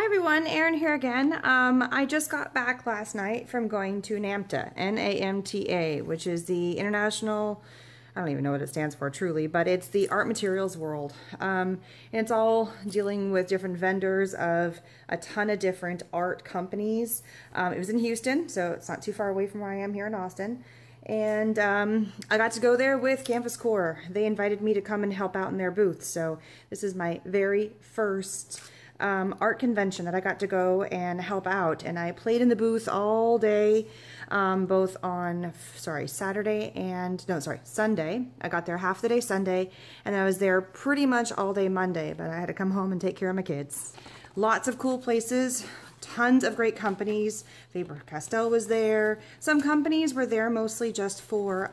everyone, Erin here again. I just got back last night from going to Namta, N-A-M-T-A, which is the International, I don't even know what it stands for truly, but it's the art materials world. And it's all dealing with different vendors of a ton of different art companies. It was in Houston, so it's not too far away from where I am here in Austin. And I got to go there with Canvas Core. They invited me to come and help out in their booth. So this is my very first art convention that I got to go and help out, and I played in the booth all day, both on Sunday. I got there half the day Sunday, and I was there pretty much all day Monday, but I had to come home and take care of my kids. Lots of cool places, tons of great companies. Faber-Castell was there. Some companies were there mostly just for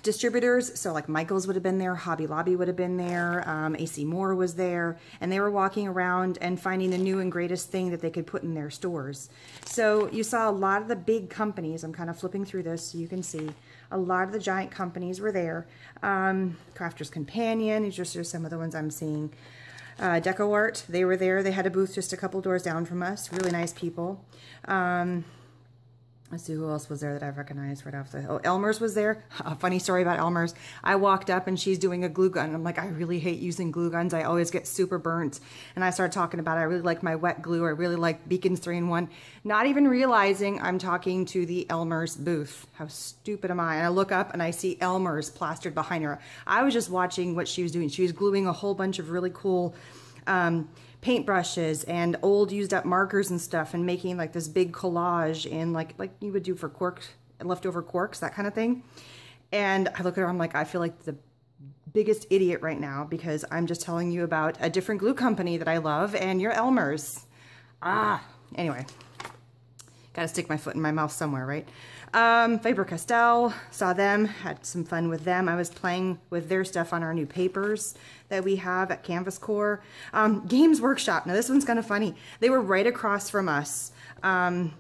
distributors, so like Michaels would have been there, Hobby Lobby would have been there, AC Moore was there, and they were walking around and finding the new and greatest thing that they could put in their stores. So you saw a lot of the big companies. I'm kind of flipping through this so you can see a lot of the giant companies were there. Crafter's Companion, these are some of the ones I'm seeing. Decor, they were there. They had a booth just a couple doors down from us. Really nice people. Let's see who else was there that I've recognized right off the... Oh, Elmer's was there. A funny story about Elmer's. I walked up and she's doing a glue gun. I'm like, I really hate using glue guns. I always get super burnt. And I started talking about I really like my wet glue. I really like Beacons 3-in-1. Not even realizing I'm talking to the Elmer's booth. How stupid am I? And I look up and I see Elmer's plastered behind her. I was just watching what she was doing. She was gluing a whole bunch of really cool paintbrushes and old used up markers and stuff, and making like this big collage in like you would do for corks, leftover corks, that kind of thing. And I look at her, I'm like, I feel like the biggest idiot right now because I'm just telling you about a different glue company that I love, and you're Elmer's. Anyway, gotta stick my foot in my mouth somewhere, right? Faber-Castell, saw them, had some fun with them. I was playing with their stuff on our new papers that we have at Canvas Core. Games Workshop, now this one's kind of funny. They were right across from us. And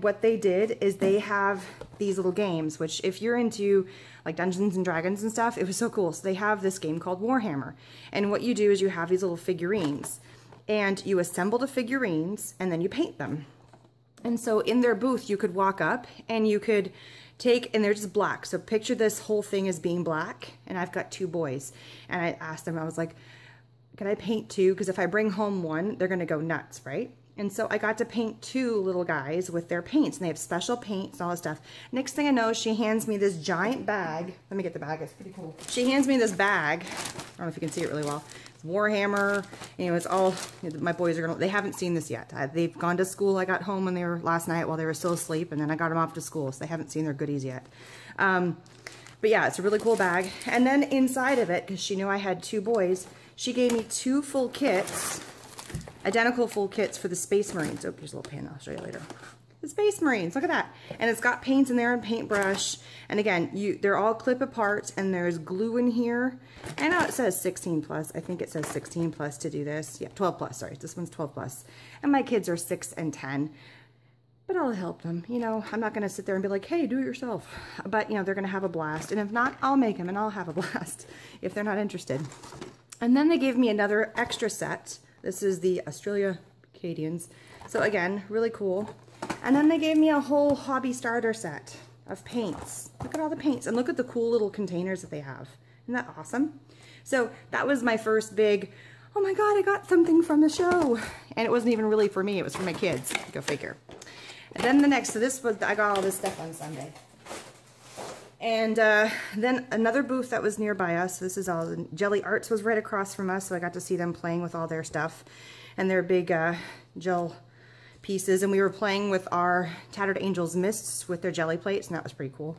what they did is they have these little games, which if you're into like Dungeons and Dragons and stuff, it was so cool. So they have this game called Warhammer. And what you do is you have these little figurines, and you assemble the figurines and then you paint them. And so in their booth, you could walk up and you could take, and they're just black. So picture this whole thing as being black. And I've got two boys. And I asked them, I was like, can I paint two? Because if I bring home one, they're going to go nuts, right? And so I got to paint two little guys with their paints. And they have special paints and all this stuff. Next thing I know, she hands me this giant bag. Let me get the bag. It's pretty cool. She hands me this bag. I don't know if you can see it really well. Warhammer, you know, it's all, my boys are gonna, they haven't seen this yet. They've gone to school. I got home when they were last night while they were still asleep, and then I got them off to school, so they haven't seen their goodies yet. But yeah, it's a really cool bag. And then inside of it, because she knew I had two boys, she gave me two full kits, identical full kits for the Space Marines. Oh, here's a little pin, I'll show you later. The Space Marines, look at that. And it's got paints in there and paintbrush. And again, they're all clip apart, and there's glue in here. I know it says 16 plus. I think it says 16 plus to do this. Yeah, 12 plus, sorry. This one's 12 plus. And my kids are 6 and 10. But I'll help them. You know, I'm not going to sit there and be like, hey, do it yourself. But, you know, they're going to have a blast. And if not, I'll make them and I'll have a blast if they're not interested. And then they gave me another extra set. This is the Australia Acadians. So again, really cool. And then they gave me a whole hobby starter set of paints. Look at all the paints, and look at the cool little containers that they have. Isn't that awesome? So that was my first big, oh my God, I got something from the show. And it wasn't even really for me, it was for my kids. Go figure. And then the next, so this was, I got all this stuff on Sunday. And then another booth that was nearby us, this is all, Jelly Arts was right across from us, so I got to see them playing with all their stuff and their big gel pieces, and we were playing with our Tattered Angels mists with their jelly plates, and that was pretty cool.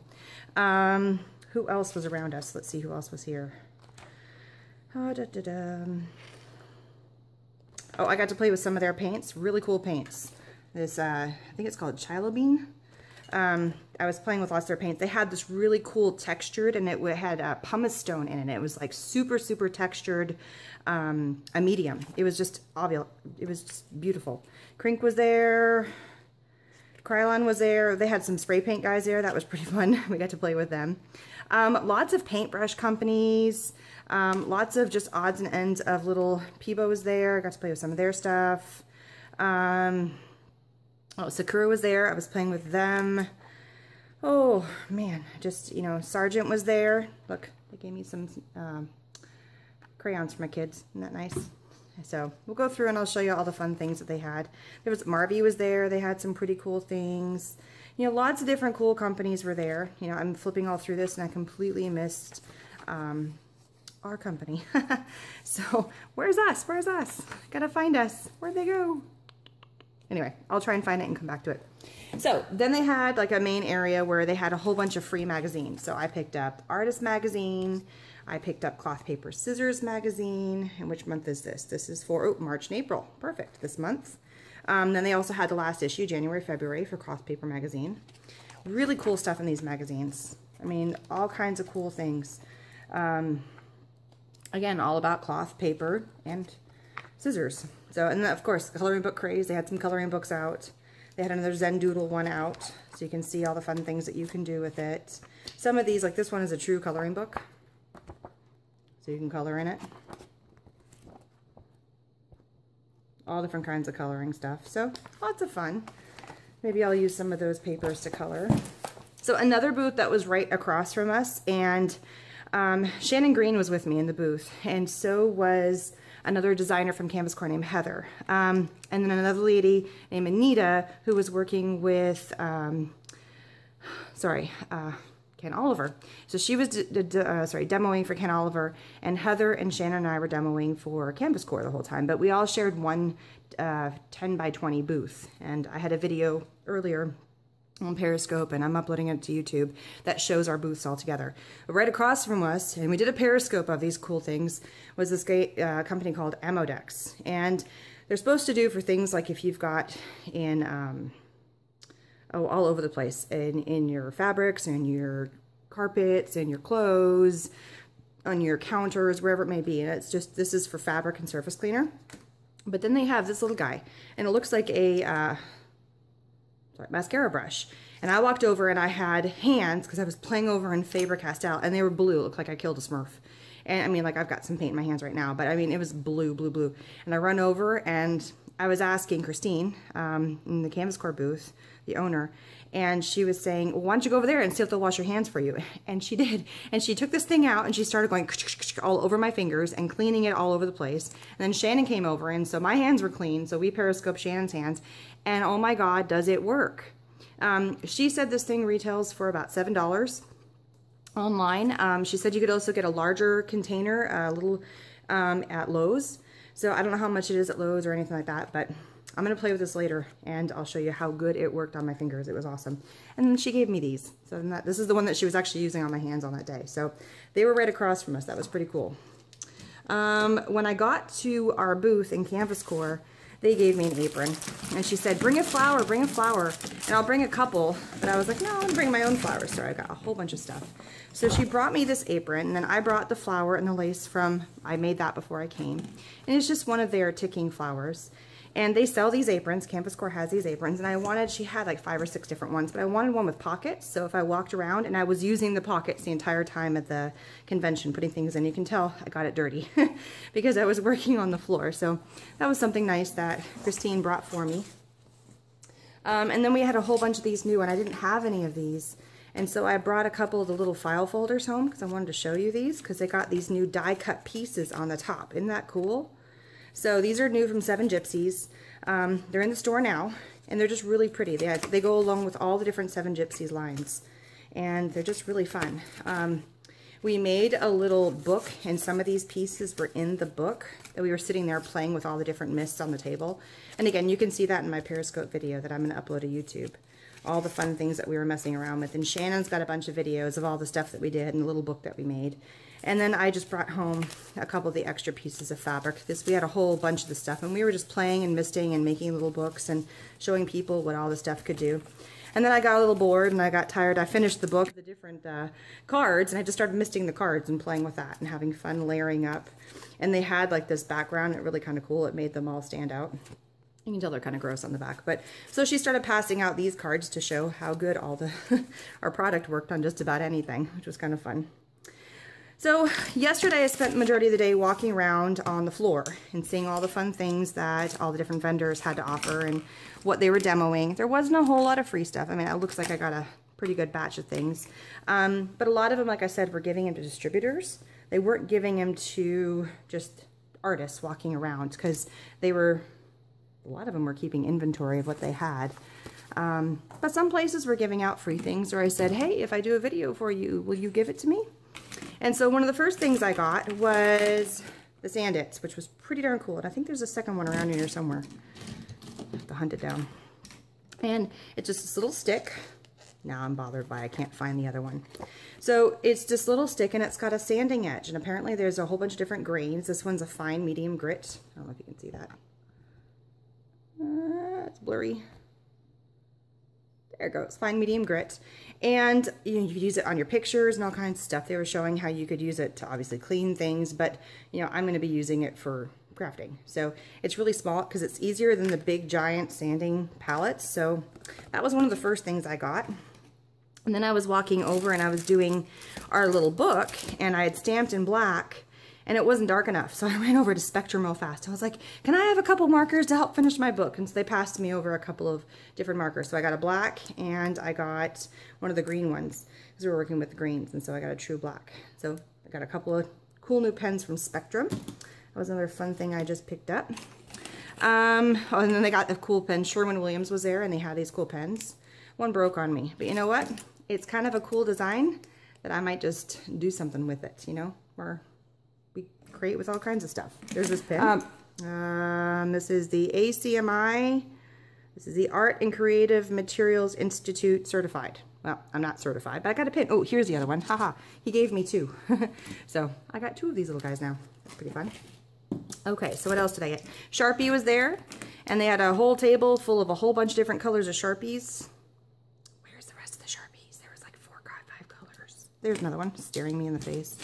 Who else was around us? Let's see who else was here. Oh, I got to play with some of their paints, really cool paints. This, I think it's called Chilobene. I was playing with lots of their paints. They had this really cool textured, and it had pumice stone in it. It was like super, super textured, a medium. It was just obvious. It was just beautiful. Crink was there. Krylon was there. They had some spray paint guys there. That was pretty fun. We got to play with them. Lots of paintbrush companies. Lots of just odds and ends of little Peebos there. I got to play with some of their stuff. Oh, Sakura was there. I was playing with them. Oh, man. Just, you know, Sargent was there. Look, they gave me some crayons for my kids. Isn't that nice? So we'll go through and I'll show you all the fun things that they had. There was Marvy was there. They had some pretty cool things. You know, lots of different cool companies were there. You know, I'm flipping all through this and I completely missed our company. So where's us? Where's us? Gotta find us. Where'd they go? Anyway, I'll try and find it and come back to it. So then they had like a main area where they had a whole bunch of free magazines. So I picked up Artist Magazine. I picked up Cloth Paper Scissors magazine. And which month is this? This is for March and April. Perfect, this month. Then they also had the last issue, January, February, for Cloth Paper magazine. Really cool stuff in these magazines. I mean, all kinds of cool things. Again, all about cloth, paper, and scissors. So, and then, of course, the coloring book craze. They had some coloring books out. They had another Zen Doodle one out, so you can see all the fun things that you can do with it. Some of these, like this one is a true coloring book. So you can color in it. All different kinds of coloring stuff. So lots of fun. Maybe I'll use some of those papers to color. So another booth that was right across from us, and Shannon Green was with me in the booth, and so was another designer from Canvas Core named Heather. And then another lady named Anita who was working with, Ken Oliver. So she was demoing for Ken Oliver, and Heather and Shannon and I were demoing for Canvas Core the whole time, but we all shared one 10 by 20 booth. And I had a video earlier on Periscope, and I'm uploading it to YouTube, that shows our booths all together. But right across from us, and we did a Periscope of these cool things, was this great company called Ammodex. And they're supposed to do for things like if you've got in all over the place, in your fabrics, in your carpets, in your clothes, on your counters, wherever it may be. And it's just, this is for fabric and surface cleaner. But then they have this little guy, and it looks like a mascara brush. And I walked over and I had hands, because I was playing over in Faber-Castell, and they were blue. It looked like I killed a Smurf. And I mean, like, I've got some paint in my hands right now, but I mean, it was blue, blue, blue. And I run over and I was asking Christine in the Canvas Core booth, the owner, and she was saying, well, why don't you go over there and see if they'll wash your hands for you? And she did. And she took this thing out and she started going all over my fingers and cleaning it all over the place. And then Shannon came over, and so my hands were clean, so we periscoped Shannon's hands, and oh my God, does it work. She said this thing retails for about $7 online. She said you could also get a larger container, at Lowe's. So I don't know how much it is at Lowe's or anything like that, but I'm going to play with this later, and I'll show you how good it worked on my fingers. It was awesome. And then she gave me these. So this is the one that she was actually using on my hands on that day. So they were right across from us. That was pretty cool. When I got to our booth in Canvas Core, they gave me an apron, and she said, bring a flower, and I'll bring a couple. But I was like, no, I'm going to bring my own flowers. So I got a whole bunch of stuff. So she brought me this apron, and then I brought the flower and the lace from, I made that before I came. And it's just one of their ticking flowers. And they sell these aprons. Canvas Core has these aprons, and she had like 5 or 6 different ones, but I wanted one with pockets. So if I walked around, and I was using the pockets the entire time at the convention, putting things in, you can tell I got it dirty because I was working on the floor. So that was something nice that Christine brought for me. And then we had a whole bunch of these new, and I didn't have any of these. And so I brought a couple of the little file folders home because I wanted to show you these, because they got these new die cut pieces on the top. Isn't that cool? So these are new from Seven Gypsies. They're in the store now, and they're just really pretty. They go along with all the different Seven Gypsies lines, and they're just really fun. We made a little book, and some of these pieces were in the book that we were sitting there playing with all the different mists on the table. And again, you can see that in my Periscope video that I'm going to upload to YouTube. All the fun things that we were messing around with. And Shannon's got a bunch of videos of all the stuff that we did and the little book that we made. And then I just brought home a couple of the extra pieces of fabric. We had a whole bunch of the stuff, and we were just playing and misting and making little books and showing people what all the stuff could do. And then I got a little bored and I got tired. I finished the book, the different cards, and I just started misting the cards and playing with that and having fun layering up. And they had like this background, it really kind of cool. It made them all stand out. You can tell they're kind of gross on the back. But so she started passing out these cards to show how good all the our product worked on just about anything, which was kind of fun. So yesterday I spent the majority of the day walking around on the floor and seeing all the fun things that all the different vendors had to offer and what they were demoing. There wasn't a whole lot of free stuff. I mean, it looks like I got a pretty good batch of things. But a lot of them, like I said, were giving them to distributors. They weren't giving them to just artists walking around because they were... A lot of them were keeping inventory of what they had. But some places were giving out free things, or I said, hey, if I do a video for you, will you give it to me? And so one of the first things I got was the Sand-Its, which was pretty darn cool. And I think there's a second one around here somewhere. I have to hunt it down. And it's just this little stick. Now I'm bothered by I can't find the other one. So it's this little stick and it's got a sanding edge. And apparently there's a whole bunch of different grains. This one's a fine medium grit. I don't know if you can see that. It's blurry. There it goes, fine medium grit. And you can use it on your pictures and all kinds of stuff. They were showing how you could use it to obviously clean things, but you know, I'm going to be using it for crafting. So it's really small because it's easier than the big giant sanding palettes. So that was one of the first things I got. And then I was walking over and I was doing our little book and I had stamped in black. And it wasn't dark enough, so I ran over to Spectrum real fast. I was like, can I have a couple markers to help finish my book? And so they passed me over a couple of different markers. So I got a black, and I got one of the green ones, because we were working with the greens, and so I got a true black. So I got a couple of cool new pens from Spectrum. That was another fun thing I just picked up. Oh, and then they got the cool pen. Sherwin-Williams was there, and they had these cool pens. One broke on me, but you know what? It's kind of a cool design that I might just do something with it, you know, or... create with all kinds of stuff. There's this pen. This is the ACMI. This is the Art and Creative Materials Institute certified. Well, I'm not certified, but I got a pin. Oh, here's the other one. Haha. He gave me two. So I got two of these little guys now. That's pretty fun. Okay, so what else did I get? Sharpie was there, and they had a whole table full of a whole bunch of different colors of Sharpies. Where's the rest of the Sharpies? There was like 4 or 5 colors. There's another one staring me in the face.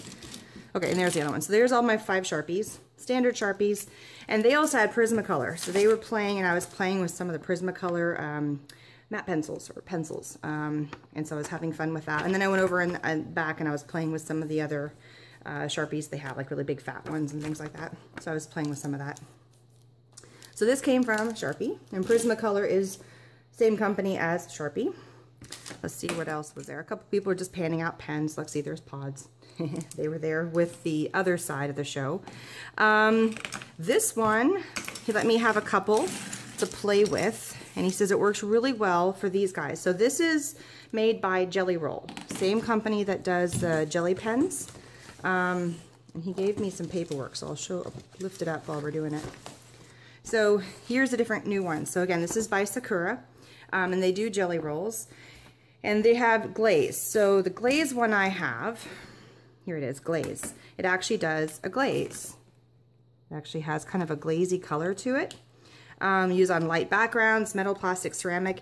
Okay, and there's the other one. So there's all my 5 Sharpies, standard Sharpies. And they also had Prismacolor. So they were playing, and I was playing with some of the Prismacolor matte pencils, or pencils. And so I was having fun with that. And then I went over and back, and I was playing with some of the other Sharpies they have, like really big fat ones and things like that. So I was playing with some of that. So this came from Sharpie, and Prismacolor is same company as Sharpie. Let's see what else was there. A couple people were just panning out pens. Let's see, there's pods. They were there with the other side of the show. This one, he let me have a couple to play with, and he says it works really well for these guys. So this is made by Jelly Roll, same company that does the jelly pens. And he gave me some paperwork, so I'll lift it up while we're doing it. So here's a different new one. So again, this is by Sakura, and they do jelly rolls, and they have glaze. So the glaze one I have, here it is, glaze. It actually does a glaze. It actually has kind of a glazy color to it. Used on light backgrounds, metal, plastic, ceramic.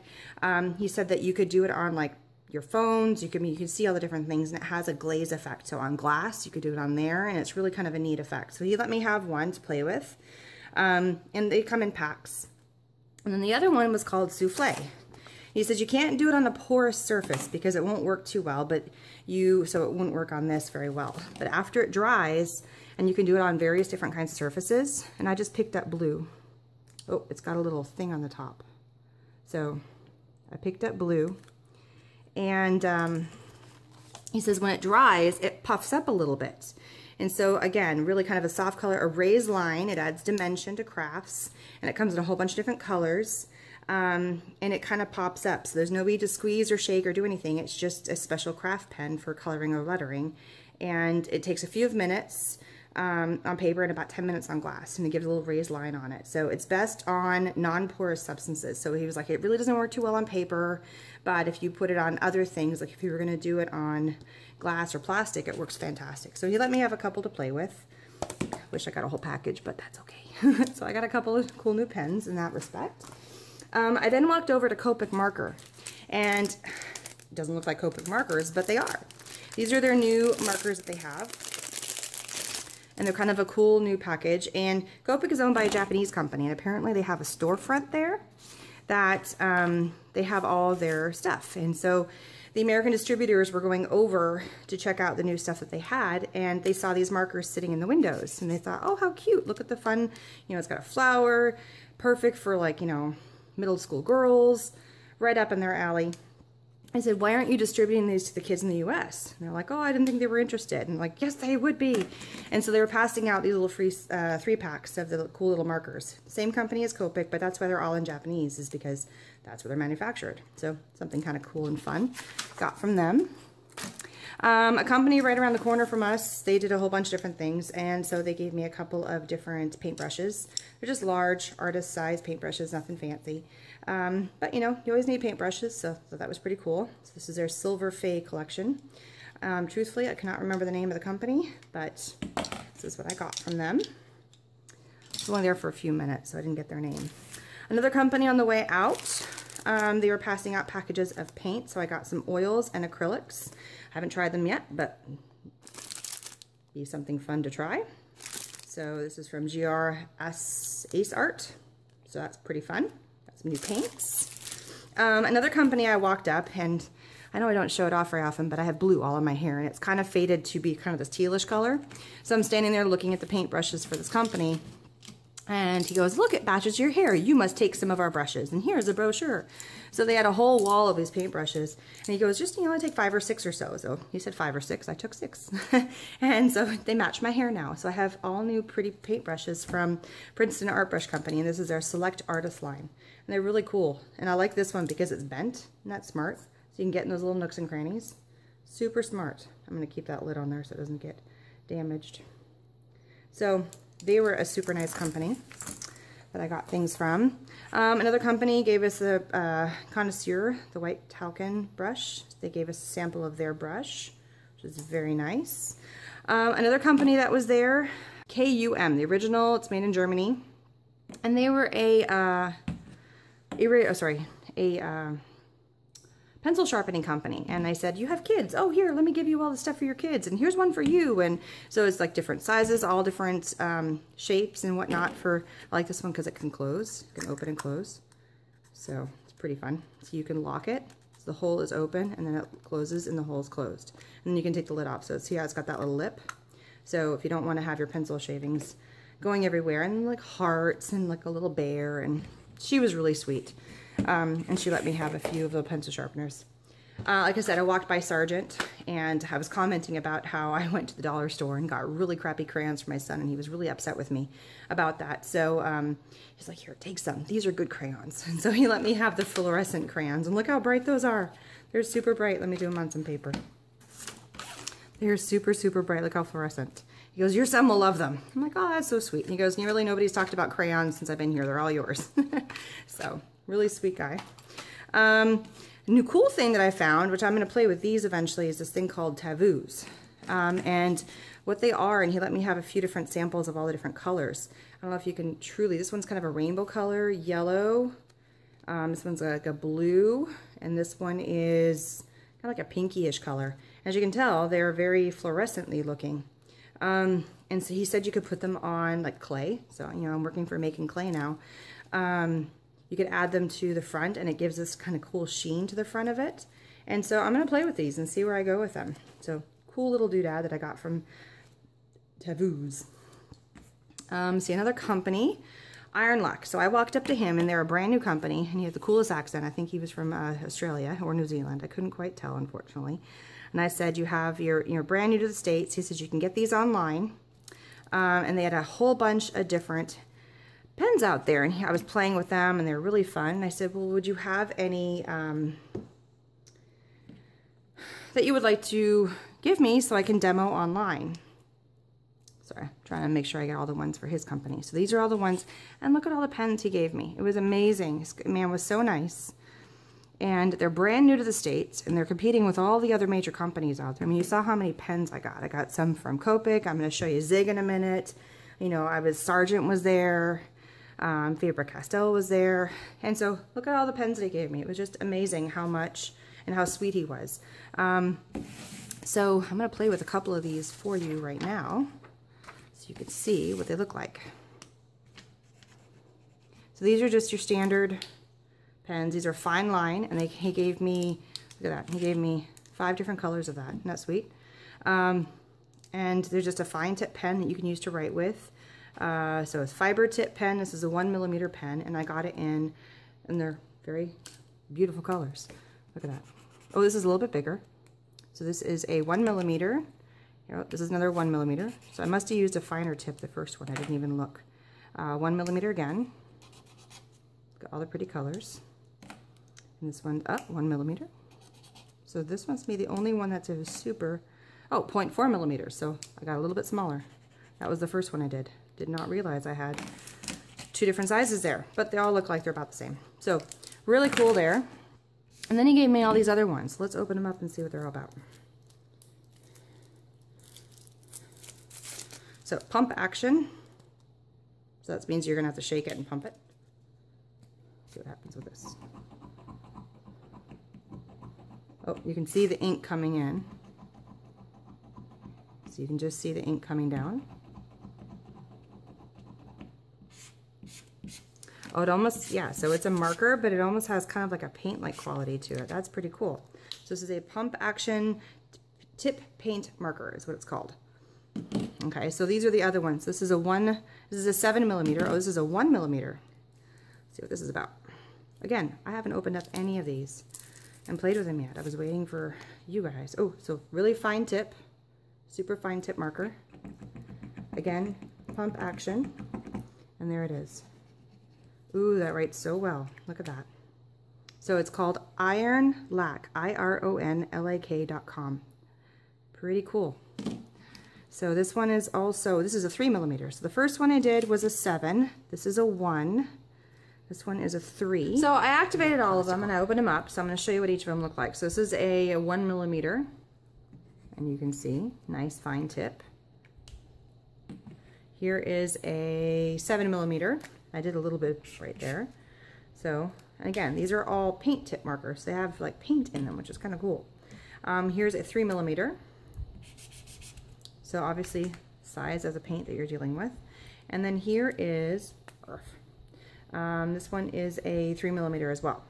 He said that you could do it on like your phones. You can see all the different things, and it has a glaze effect. So on glass, you could do it on there, and it's really kind of a neat effect. So he let me have one to play with, and they come in packs. And then the other one was called Souffle. He says you can't do it on a porous surface because it won't work too well, so it wouldn't work on this very well. But after it dries, and you can do it on various different kinds of surfaces, and I just picked up blue. Oh, it's got a little thing on the top. So I picked up blue, and he says when it dries, it puffs up a little bit. And so again, really kind of a soft color, a raised line. It adds dimension to crafts, and it comes in a whole bunch of different colors. And it kind of pops up. So there's no need to squeeze or shake or do anything. It's just a special craft pen for coloring or lettering. And it takes a few minutes on paper and about 10 minutes on glass. And it gives a little raised line on it. So it's best on non-porous substances. So he was like, it really doesn't work too well on paper, but if you put it on other things, like if you were going to do it on glass or plastic, it works fantastic. So he let me have a couple to play with. Wish I got a whole package, but that's okay. So I got a couple of cool new pens in that respect. I then walked over to Copic Marker, and it doesn't look like Copic markers, but they are. These are their new markers that they have. and they're kind of a cool new package. And Copic is owned by a Japanese company, and apparently they have a storefront there that they have all their stuff. And so the American distributors were going over to check out the new stuff that they had, and they saw these markers sitting in the windows, and they thought, oh, how cute, look at the fun, you know, it's got a flower, perfect for, like, you know, middle school girls, right up in their alley. I said, why aren't you distributing these to the kids in the US? And they're like, oh, I didn't think they were interested. And I'm like, yes, they would be. And so they were passing out these little free 3-packs of the cool little markers. Same company as Copic, but that's why they're all in Japanese, is because that's where they're manufactured. So something kind of cool and fun got from them. A company right around the corner from us, they did a whole bunch of different things, and so they gave me a couple of different paintbrushes. They're just large, artist-sized paintbrushes, nothing fancy. But, you know, you always need paintbrushes, so that was pretty cool. So this is their Silver Fay collection. Truthfully, I cannot remember the name of the company, but this is what I got from them. I was only there for a few minutes, so I didn't get their name. Another company on the way out, they were passing out packages of paint, so I got some oils and acrylics. I haven't tried them yet, but be something fun to try. So this is from GRS Ace Art, so that's pretty fun. Got some new paints. Another company I walked up, and I know I don't show it off very often, but I have blue all in my hair, and it's kind of faded to be kind of this tealish color. So I'm standing there looking at the paintbrushes for this company, and he goes, look, it matches your hair. You must take some of our brushes. And here's a brochure. So they had a whole wall of these paintbrushes. And he goes, just, you know, I take 5 or 6 or so. So he said 5 or 6. I took 6. And so they match my hair now. So I have all new pretty paintbrushes from Princeton Art Brush Company. And this is their Select Artist line. And they're really cool. And I like this one because it's bent. And that's smart. So you can get in those little nooks and crannies. Super smart. I'm going to keep that lid on there so it doesn't get damaged. So they were a super nice company that I got things from. Another company gave us a Connoisseur, the white talcum brush. They gave us a sample of their brush, which is very nice. Another company that was there, KUM, the original, it's made in Germany. And they were a pencil sharpening company. And I said, you have kids. Oh, here, let me give you all the stuff for your kids. And here's one for you. And so it's like different sizes, all different shapes and whatnot. I like this one because it can close. You can open and close. So it's pretty fun. So you can lock it. So the hole is open and then it closes and the hole is closed. And then you can take the lid off. So see how it's got that little lip? So if you don't want to have your pencil shavings going everywhere, and like hearts and like a little bear, and she was really sweet. And she let me have a few of the pencil sharpeners. Like I said, I walked by Sargent, and I was commenting about how I went to the dollar store and got really crappy crayons for my son, and he was really upset with me about that. So he's like, here, take some. These are good crayons. And so he let me have the fluorescent crayons, and look how bright those are. They're super bright. Let me do them on some paper. They're super, super bright. Look how fluorescent. He goes, your son will love them. I'm like, oh, that's so sweet. And he goes, nearly nobody's talked about crayons since I've been here. They're all yours. So really sweet guy. New cool thing that I found, which I'm going to play with these eventually, is this thing called Tavoos. And what they are, and he let me have a few different samples of all the different colors. I don't know if you can truly, this one's kind of a rainbow color, yellow. This one's like a blue, and this one is kind of like a pinky-ish color. As you can tell, they're very fluorescently looking. And so he said you could put them on like clay. So, you know, I'm working for making clay now. You could add them to the front, and it gives this kind of cool sheen to the front of it. And so I'm going to play with these and see where I go with them. So cool little doodad that I got from Tavoos. See, another company, Iron Luck. So I walked up to him, and they're a brand new company, and he had the coolest accent. I think he was from Australia or New Zealand. I couldn't quite tell, unfortunately. And I said, you're brand new to the States. He says, you can get these online. And they had a whole bunch of different pens out there, and I was playing with them, and they were really fun. And I said, well, would you have any that you would like to give me so I can demo online? Sorry, I'm trying to make sure I get all the ones for his company. So these are all the ones, and look at all the pens he gave me. It was amazing. This man was so nice. And they're brand new to the States, and they're competing with all the other major companies out there. I mean, you saw how many pens I got. I got some from Copic. I'm going to show you Zig in a minute. You know, Sargent was there. Faber-Castell was there. And so look at all the pens that he gave me. It was just amazing how much and how sweet he was. So I'm going to play with a couple of these for you right now, so you can see what they look like. So these are just your standard pens. These are fine line, and he gave me, look at that, he gave me 5 different colors of that. Isn't that sweet? And they're just a fine tip pen that you can use to write with. So it's fiber tip pen. This is a 1mm pen, and I got it in, and they're very beautiful colors. Look at that. Oh, this is a little bit bigger. So this is a 1mm. Here, this is another 1mm. So I must have used a finer tip the first one. I didn't even look. 1mm again. Got all the pretty colors. And this one's up 1mm. So this must be the only one that's a super, oh, 0.4mm. So I got a little bit smaller. That was the first one I did. Did not realize I had 2 different sizes there, but they all look like they're about the same. So really cool there. And then he gave me all these other ones. Let's open them up and see what they're all about. So pump action. So that means you're gonna have to shake it and pump it. See what happens with this. Oh, you can see the ink coming in. So you can just see the ink coming down. Oh, it almost, yeah, so it's a marker, but it almost has kind of like a paint-like quality to it. That's pretty cool. So this is a pump action tip paint marker is what it's called. Okay, so these are the other ones. This is a 7mm. Oh, this is a 1mm. Let's see what this is about. Again, I haven't opened up any of these and played with them yet. I was waiting for you guys. Oh, so really fine tip, super fine tip marker. Again, pump action, and there it is. Ooh, that writes so well. Look at that. So it's called ironlak, ironlak.com. Pretty cool. So this one is also, this is a 3mm. So the first one I did was a 7. This is a 1. This one is a 3. So I activated all of them and I opened them up. So I'm going to show you what each of them look like. So this is a 1mm. And you can see, nice fine tip. Here is a 7mm. I did a little bit right there. So, and again, these are all paint tip markers. They have like paint in them, which is kind of cool. Here's a 3mm. So obviously size as a paint that you're dealing with. And then here is, this one is a 3mm as well.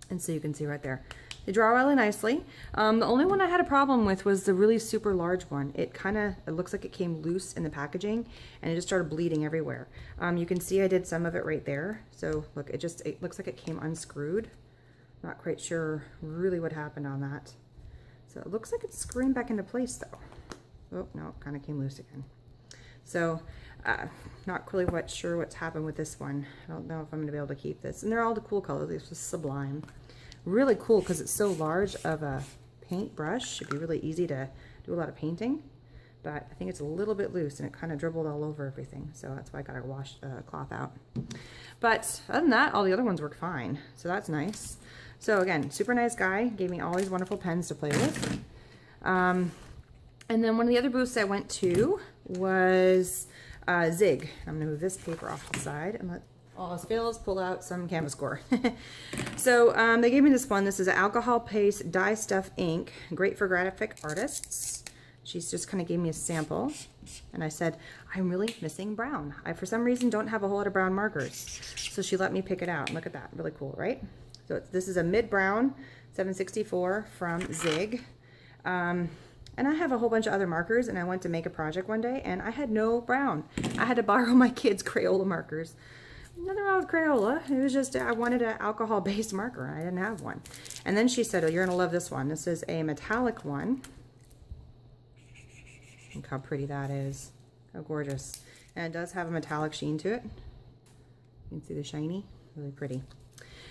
And so you can see right there. They draw really nicely. The only one I had a problem with was the really super large one. It looks like it came loose in the packaging and it just started bleeding everywhere. You can see I did some of it right there. So look, it looks like it came unscrewed. Not quite sure really what happened on that. So it looks like it's screwing back into place though. Oh, no, it kind of came loose again. So not really sure what's happened with this one. I don't know if I'm gonna be able to keep this. And they're all the cool colors. This was Sublime. Really cool because it's so large of a paint brush. It'd be really easy to do a lot of painting, but I think it's a little bit loose and it kind of dribbled all over everything. So that's why I got to wash the cloth out. But other than that, all the other ones work fine. So that's nice. So again, super nice guy. Gave me all these wonderful pens to play with. And then one of the other booths I went to was Zig. I'm going to move this paper off to the side and let all else fails, pull out some canvas core. So they gave me this one. This is an alcohol paste dye stuff ink, great for graphic artists. She's just kind of gave me a sample, and I said, I'm really missing brown. I, for some reason, don't have a whole lot of brown markers. So she let me pick it out. Look at that, really cool, right? So this is a mid-brown 764 from Zig. And I have a whole bunch of other markers, and I went to make a project one day, and I had no brown. I had to borrow my kids' Crayola markers. Nothing wrong with Crayola. It was just, I wanted an alcohol-based marker, and I didn't have one. And then she said, oh, you're going to love this one. This is a metallic one. Look how pretty that is. How gorgeous. And it does have a metallic sheen to it. You can see the shiny. Really pretty.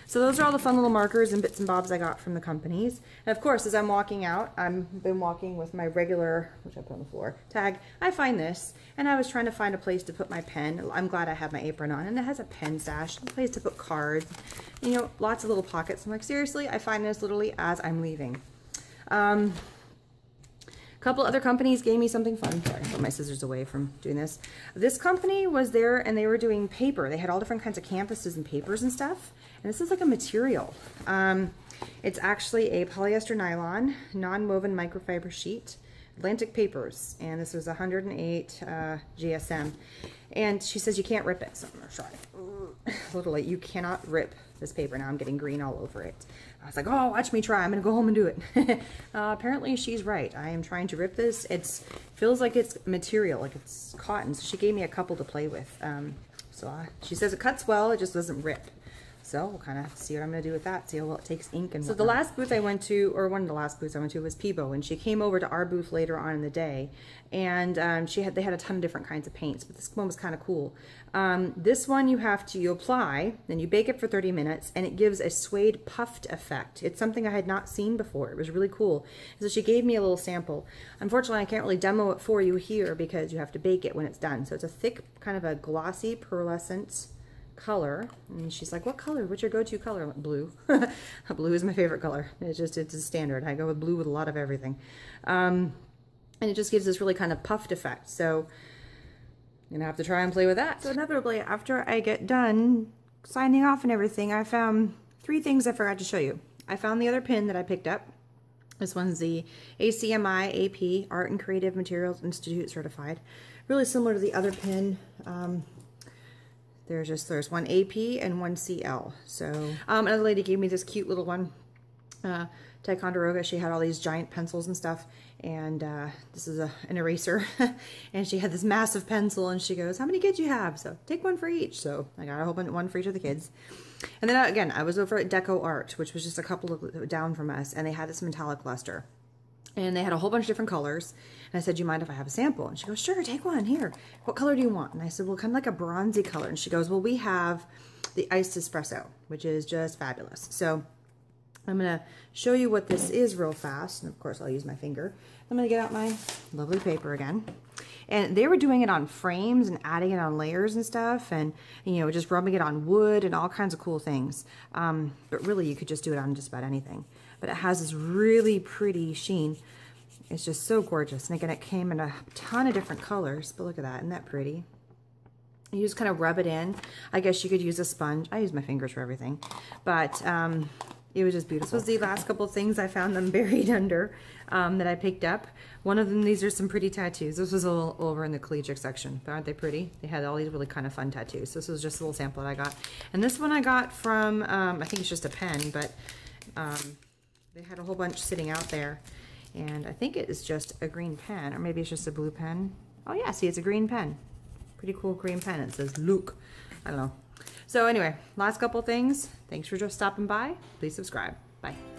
So those are all the fun little markers and bits and bobs I got from the companies. And of course, as I'm walking out, I've been walking with my regular, which I put on the floor, tag. I find this, and I was trying to find a place to put my pen. I'm glad I have my apron on, and it has a pen stash, a place to put cards, you know, lots of little pockets. I'm like, seriously, I find this literally as I'm leaving. A couple other companies gave me something fun. Sorry, I put my scissors away from doing this. This company was there, and they were doing paper. They had all different kinds of canvases and papers and stuff. And this is like a material. It's actually a polyester nylon, non-woven microfiber sheet. Atlantic Papers, and this was 108 GSM. And she says you can't rip it, so I'm gonna try. Literally, you cannot rip this paper. Now I'm getting green all over it. I was like, oh, watch me try. I'm gonna go home and do it. Apparently she's right. I am trying to rip this. It feels like it's material, like it's cotton. So she gave me a couple to play with. She says it cuts well, it just doesn't rip. So we'll kind of see what I'm going to do with that, see how well it takes ink and whatnot. So the last booth I went to, or one of the last booths I went to, was Peebo, and she came over to our booth later on in the day, and they had a ton of different kinds of paints, but this one was kind of cool. This one you apply, then you bake it for 30 minutes, and it gives a suede puffed effect. It's something I had not seen before. It was really cool. So she gave me a little sample. Unfortunately, I can't really demo it for you here because you have to bake it when it's done. So it's a thick, kind of a glossy, pearlescent color, and she's like, what color? What's your go-to color? Like, blue. Blue is my favorite color. It's a standard. I go with blue with a lot of everything. And it just gives this really kind of puffed effect. So I'm gonna have to try and play with that. So inevitably, after I get done signing off and everything, I found 3 things I forgot to show you. I found the other pin that I picked up. This one's the ACMI AP, Art and Creative Materials Institute certified. Really similar to the other pin. There's one AP and one CL. So another lady gave me this cute little one, Ticonderoga. She had all these giant pencils and stuff, and this is an eraser. And she had this massive pencil, and she goes, how many kids you have? So take one for each. So I got a whole bunch, one for each of the kids. And then again, I was over at Decor, which was just a couple of down from us, and they had this metallic luster. And they had a whole bunch of different colors. And I said, do you mind if I have a sample? And she goes, sure, take one. Here. What color do you want? And I said, well, kind of like a bronzy color. And she goes, well, we have the iced espresso, which is just fabulous. So I'm going to show you what this is real fast. And of course, I'll use my finger. I'm going to get out my lovely paper again. And they were doing it on frames and adding it on layers and stuff. And, you know, just rubbing it on wood and all kinds of cool things. But really, you could just do it on just about anything. But it has this really pretty sheen. It's just so gorgeous. And again, it came in a ton of different colors. But look at that. Isn't that pretty? You just kind of rub it in. I guess you could use a sponge. I use my fingers for everything. But it was just beautiful. This was the last couple of things I found them buried under that I picked up. One of them, these are some pretty tattoos. This was a little over in the collegiate section. But aren't they pretty? They had all these really kind of fun tattoos. This was just a little sample that I got. And this one I got from, I think it's just a pen, but they had a whole bunch sitting out there. And I think it is just a green pen, or maybe it's just a blue pen. Oh yeah, see, it's a green pen. Pretty cool green pen. It says Luke. I don't know. So anyway, last couple things. Thanks for just stopping by. Please subscribe. Bye.